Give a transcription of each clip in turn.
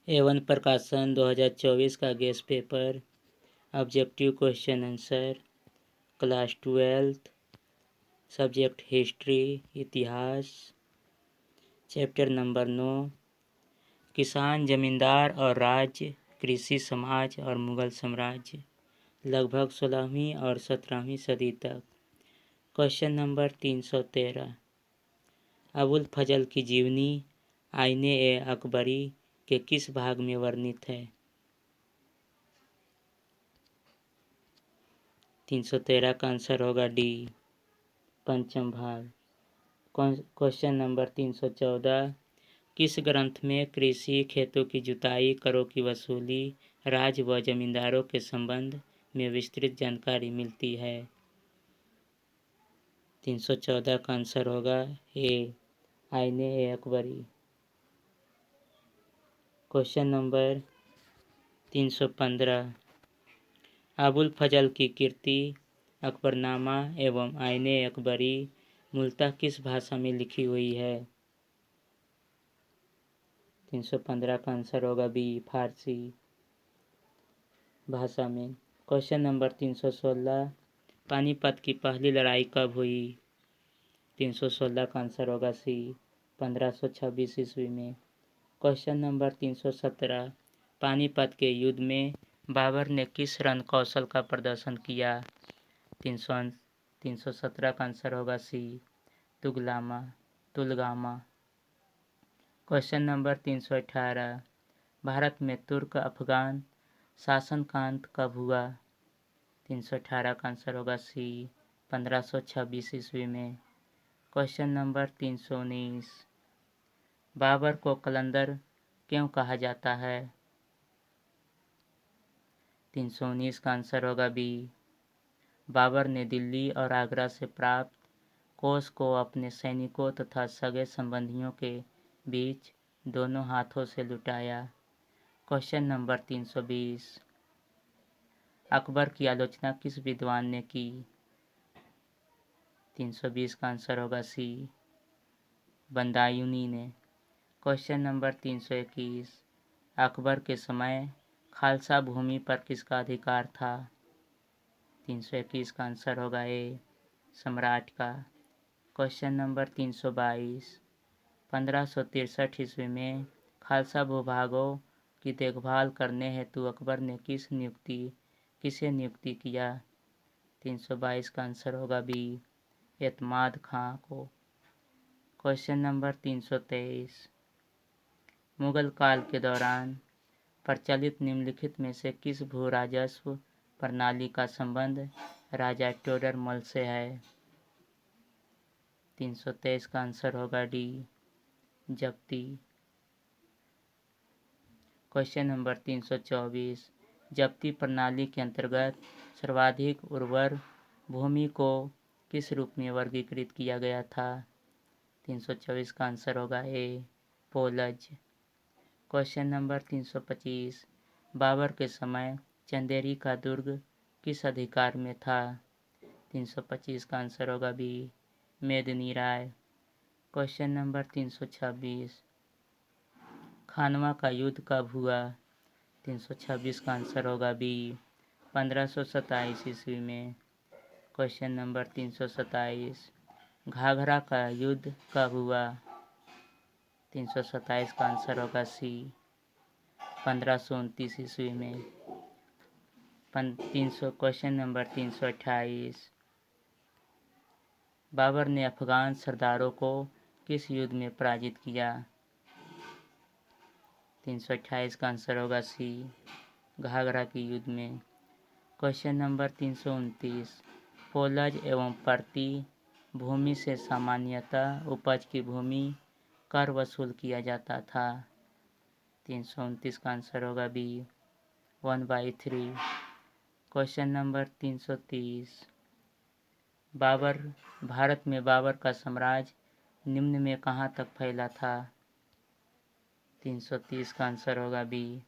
Avon प्रकाशन 2024 का guest paper, objective question answer, class 12, subject history इतिहास, चैप्टर नंबर 9, किसान जमींदार और राज्य, कृषि समाज और मुगल साम्राज्य, लगभग 16वीं और 17वीं सदी तक। क्वेश्चन नंबर 313, अबुल फजल की जीवनी आईने ए अकबरी के किस भाग में वर्णित है? 313 का आंसर होगा डी, पंचम भाग। क्वेश्चन नंबर 314, किस ग्रंथ में कृषि, खेतों की जुताई, करों की वसूली, राज व जमींदारों के संबंध में विस्तृत जानकारी मिलती है? 314 का आंसर होगा ए, आईने ए अकबरी। क्वेश्चन नंबर 315, अबुल फजल की कीर्ति, अकबरनामा एवं आईने अकबरी मूलतः किस भाषा में लिखी हुई है? 315 का आंसर होगा बी, फारसी भाषा में। क्वेश्चन नंबर 316, पानीपत की पहली लड़ाई कब हुई? 316 का आंसर होगा सी, 1526 ईस्वी में। क्वेश्चन नंबर 317, पानीपत के युद्ध में बाबर ने किस रण कौशल का प्रदर्शन किया? 317 का आंसर होगा सी, तुलगामा। क्वेश्चन नंबर 318, भारत में तुर्क अफगान शासन का अंत कब हुआ? 318 का आंसर होगा सी, 1526 ईस्वी में। क्वेश्चन नंबर 319, बाबर को कलंदर क्यों कहा जाता है? 319 का आंसर होगा बी, बाबर ने दिल्ली और आगरा से प्राप्त कोष को अपने सैनिकों तथा सगे संबंधियों के बीच दोनों हाथों से लुटाया। क्वेश्चन नंबर 320, अकबर की आलोचना किस विद्वान ने की? 320 का आंसर होगा सी, बदायूनी ने। क्वेश्चन नंबर 321, अकबर के समय खालसा भूमि पर किसका अधिकार था? 321 का आंसर होगा ए, सम्राट का। क्वेश्चन नंबर 322, 1563 ईस्वी में खालसा भूभागों की देखभाल करने हेतु अकबर ने किसे नियुक्ति किया? 322 का आंसर होगा बी, एतमाद खां को। क्वेश्चन नंबर 323, मुगल काल के दौरान प्रचलित निम्नलिखित में से किस भू राजस्व प्रणाली का संबंध राजा टोडरमल से है? 323 का आंसर होगा डी, जब्ती। क्वेश्चन नंबर 324, जब्ती प्रणाली के अंतर्गत सर्वाधिक उर्वर भूमि को किस रूप में वर्गीकृत किया गया था? 324 का आंसर होगा ए, पोलज। क्वेश्चन नंबर 325, बाबर के समय चंदेरी का दुर्ग किस अधिकार में था? 325 का आंसर होगा बी, मेदिनी राय। क्वेश्चन नंबर 326, खानवा का युद्ध कब हुआ? 326 का आंसर होगा बी, 1527 ईस्वी में। क्वेश्चन नंबर 327, घाघरा का युद्ध कब हुआ? 327 का आंसर होगा सी, 1529 ईस्वी में। क्वेश्चन नंबर 328, बाबर ने अफगान सरदारों को किस युद्ध में पराजित किया? 328 का आंसर होगा सी, घाघरा की युद्ध में। क्वेश्चन नंबर 329, पोलज एवं प्रति भूमि से सामान्यतः उपज की भूमि कर वसूल किया जाता था? 329 का आंसर होगा बी, 1/3। क्वेश्चन नंबर 330, भारत में बाबर का साम्राज्य निम्न में कहाँ तक फैला था? 330 का आंसर होगा बी,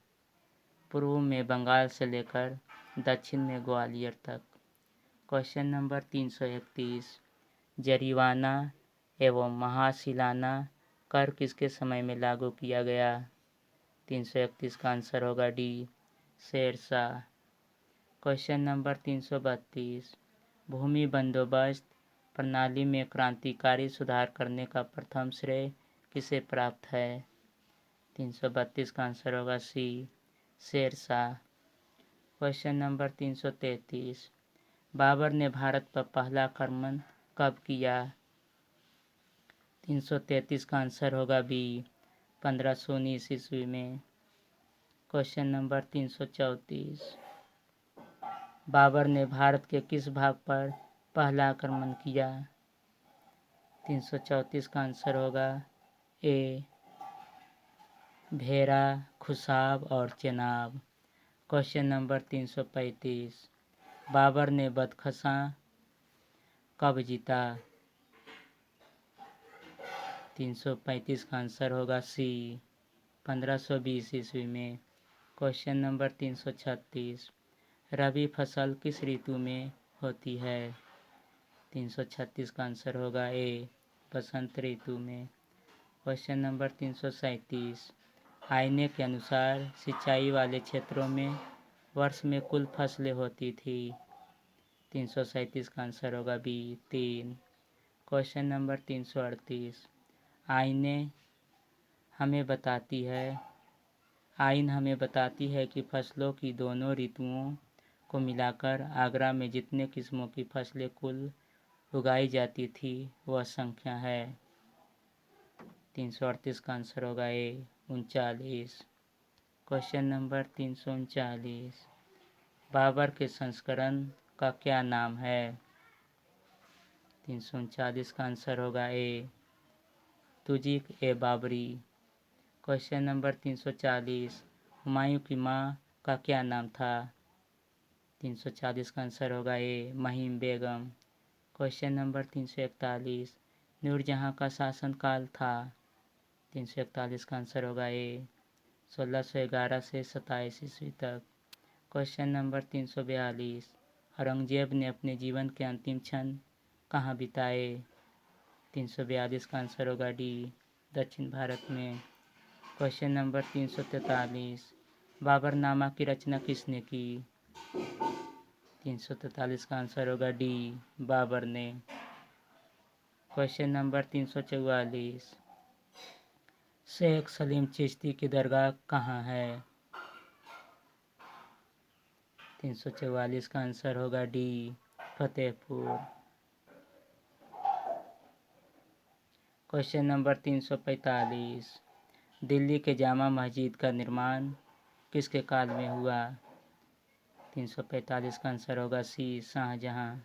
पूर्व में बंगाल से लेकर दक्षिण में ग्वालियर तक। क्वेश्चन नंबर 331, जरीवाना एवं महासिलाना कर किसके समय में लागू किया गया? 331 का आंसर होगा डी, शेरशाह। क्वेश्चन नंबर 332, भूमि बंदोबस्त प्रणाली में क्रांतिकारी सुधार करने का प्रथम श्रेय किसे प्राप्त है? 332 का आंसर होगा सी, शेरशाह। क्वेश्चन नंबर 333, बाबर ने भारत पर पहला आक्रमण कब किया? 333 का आंसर होगा बी, 1519 ईस्वी में। क्वेश्चन नंबर 334, बाबर ने भारत के किस भाग पर पहला आक्रमण किया? 334 का आंसर होगा ए, भेरा, खुशाब और चेनाब। क्वेश्चन नंबर 335, बाबर ने बदख्शां कब जीता? 335 का आंसर होगा सी, 1520 ईस्वी में। क्वेश्चन नंबर 336, रबी फसल किस ऋतु में होती है? 336 का आंसर होगा ए, बसंत ऋतु में। क्वेश्चन नंबर 337, आईने के अनुसार सिंचाई वाले क्षेत्रों में वर्ष में कुल फसलें होती थी? 337 का आंसर होगा बी, 3। क्वेश्चन नंबर 338, आइन हमें बताती है कि फसलों की दोनों ऋतुओं को मिलाकर आगरा में जितने किस्मों की फसलें कुल उगाई जाती थी वह संख्या है? 338 का आंसर होगा ए, 39। क्वेश्चन नंबर 339, बाबर के संस्करण का क्या नाम है? 339 का आंसर होगा ए, तुजिक ए बाबरी। क्वेश्चन नंबर 340, हुमायूं की मां का क्या नाम था? 340 का आंसर होगा ए, महिम बेगम। क्वेश्चन नंबर 341, नूरजहां का शासनकाल था? 341 का आंसर होगा ए, 1611 से 27 ईस्वी तक। क्वेश्चन नंबर 342, औरंगजेब ने अपने जीवन के अंतिम क्षण कहाँ बिताए? 342 का आंसर होगा डी, दक्षिण भारत में। क्वेश्चन नंबर 343, बाबरनामा की रचना किसने की? 343 का आंसर होगा डी, बाबर ने। क्वेश्चन नंबर 344, शेख सलीम चिश्ती की दरगाह कहाँ है? 344 का आंसर होगा D, Fatehpur. Question number 345, Delhi के जामा मस्जिद का निर्माण किसके काल में हुआ? 345 का आंसर होगा सी, शाहजहां।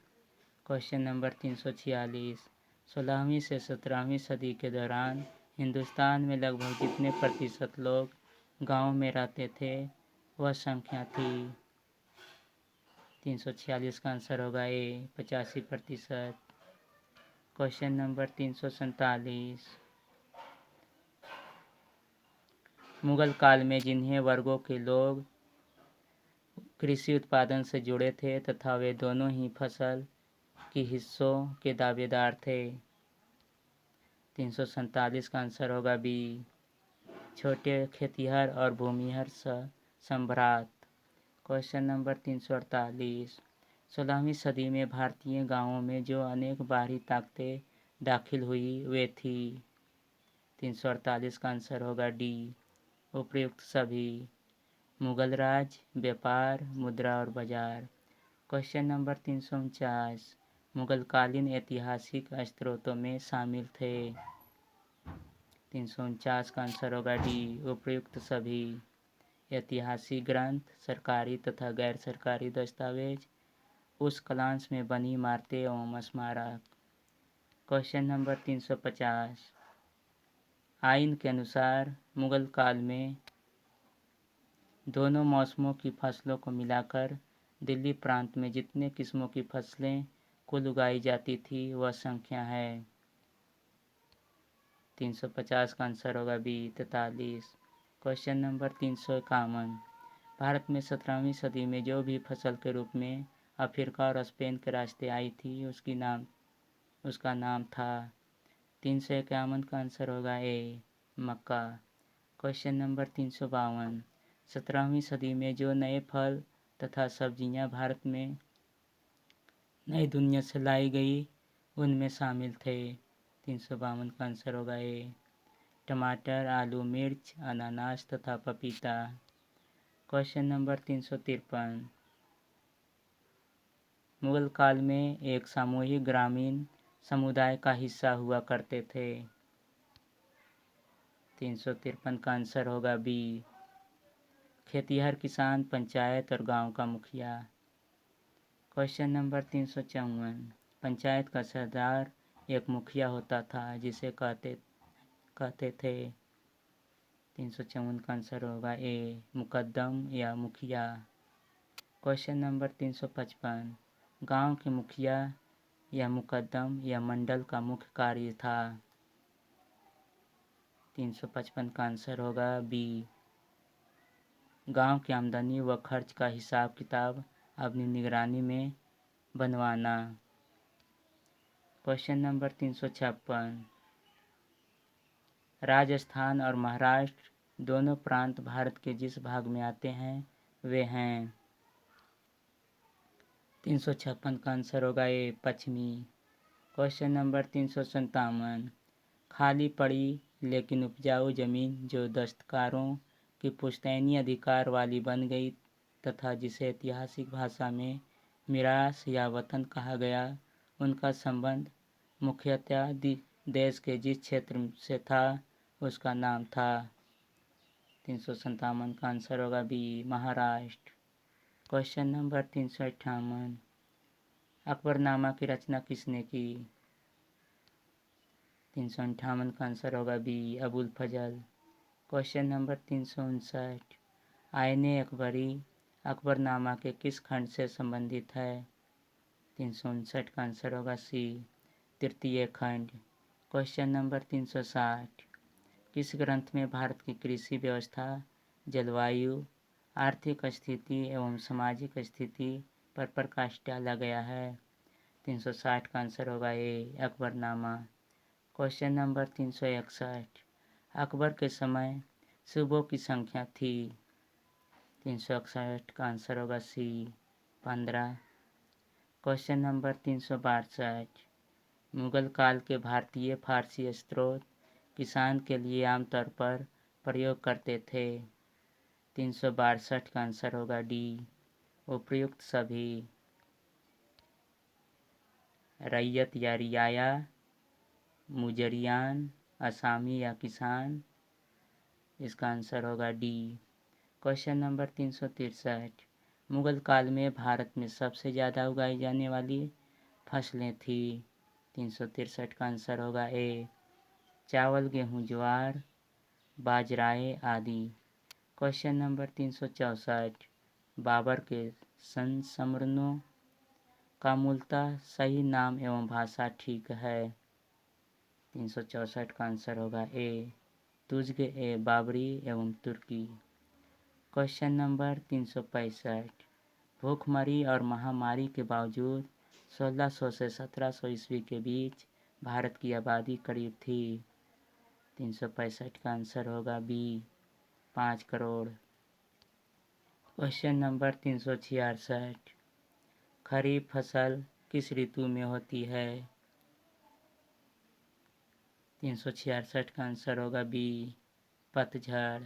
क्वेश्चन नंबर 346, 16वीं से 17वीं सदी के दौरान हिंदुस्तान में लगभग कितने प्रतिशत लोग गांव में रहते थे वह संख्या थी? 346 का आंसर होगा ए, 85%। क्वेश्चन नंबर 347, मुगल काल में जिन्हें वर्गों के लोग कृषि उत्पादन से जुड़े थे तथा वे दोनों ही फसल की हिस्सों के दावेदार थे? 347 का आंसर होगा बी, छोटे खेतिहर और भूमिहर सम्राट। क्वेश्चन नंबर 348, 16वीं सदी में भारतीय गांवों में जो अनेक बाहरी ताकतें दाखिल हुई वे थी? 348 का आंसर होगा डी, उपयुक्त सभी, मुगल राज, व्यापार, मुद्रा और बाजार। क्वेश्चन नंबर 349, मुगलकालीन ऐतिहासिक स्रोतों में शामिल थे? 349 का आंसर होगा डी, उपयुक्त सभी, ऐतिहासिक ग्रंथ, सरकारी तथा गैर सरकारी दस्तावेज, उस कालांश में बनी इमारतें एवं स्मारक। क्वेश्चन नंबर 350, आइन के अनुसार मुगल काल में दोनों मौसमों की फसलों को मिलाकर दिल्ली प्रांत में जितने किस्मों की फसलें कुल उगाई जाती थी वह संख्या है? 350 का आंसर होगा बी, 43। क्वेश्चन नंबर 351, भारत में 17वीं सदी में जो भी फसल के रूप में अफ्रीका और स्पेन के रास्ते आई थी उसका नाम था? 351 का आंसर होगा ए, मक्का। Question number 352। 17वीं सदी में जो नए फल तथा सब्जियां भारत में नई दुनिया से लाई गई उनमें शामिल थे। 352 का आंसर होगा ए। टमाटर, आलू, मिर्च, अनानास तथा पपीता। Question number 353। मुगल काल में एक सामूहिक ग्रामीण समुदाय का हिस्सा हुआ करते थे। 353 का आंसर होगा बी। खेतिहर किसान, पंचायत और गांव का मुखिया। Question number 354। पंचायत का सरदार एक मुखिया होता था जिसे कहते थे। 354 का आंसर होगा ए, मुकद्दम या मुखिया। Question number 355। गांव के मुखिया या मुकद्दम या मंडल का मुख्य कार्य था। 355 का आंसर होगा बी। गांव की आमदनी व खर्च का हिसाब किताब अपनी निगरानी में बनवाना। Question number 356। राजस्थान और महाराष्ट्र दोनों प्रांत भारत के जिस भाग में आते हैं वे हैं। 356 का आंसर होगा ए, पश्चिमी। Question number 357। खाली पड़ी लेकिन उपजाऊ जमीन जो दस्तकारों की पुश्तैनी अधिकार वाली बन गई तथा जिसे ऐतिहासिक भाषा में मिरास या वतन कहा गया, उनका संबंध मुख्यतः देश के जिस क्षेत्र से था उसका नाम था। 357 का आंसर होगा B, Maharashtra. Question number 358। Akbarnama की रचना किसने की? 358 का आंसर होगा B, Abul Fazal. Question number 359। Ain Akbari Akbarnama के किस खंड से संबंधित है? 359 का आंसर होगा सी, तृतीय खंड। Question number 360। किस ग्रंथ में भारत की कृषि व्यवस्था, जलवायु, आर्थिक स्थिति एवं सामाजिक स्थिति पर प्रकाश डाला गया है? 360 का आंसर होगा A, Akbarnama. Question number 361। Akbar के समय सूबों की संख्या थी। 361 का आंसर होगा सी, 15। Question number 362। मुगल काल के भारतीय फारसी स्त्रोत किसान के लिए आमतौर पर प्रयोग करते थे। 362 का आंसर होगा डी, उपर्युक्त सभी। रैयत या रियाया, मुजरियान, असामी या किसान। इसका आंसर होगा डी। Question number 363। मुगल काल में भारत में सबसे ज़्यादा उगाई जाने वाली फसलें थी। 363 का आंसर होगा ए, चावल, गेहूँ, ज्वार, बाजराए आदि। Question number 364। बाबर के संस्मरणों का मूलतः सही नाम एवं भाषा ठीक है। 364 का आंसर होगा ए, तुज़्ग ए बाबरी एवं तुर्की। Question number 365। भूखमरी और महामारी के बावजूद 1600 से 1700 ईस्वी के बीच भारत की आबादी करीब थी। 365 का आंसर होगा बी, 5 करोड़। Question number 366। खरीफ फसल किस ऋतु में होती है? 366 का आंसर होगा बी, पतझड़।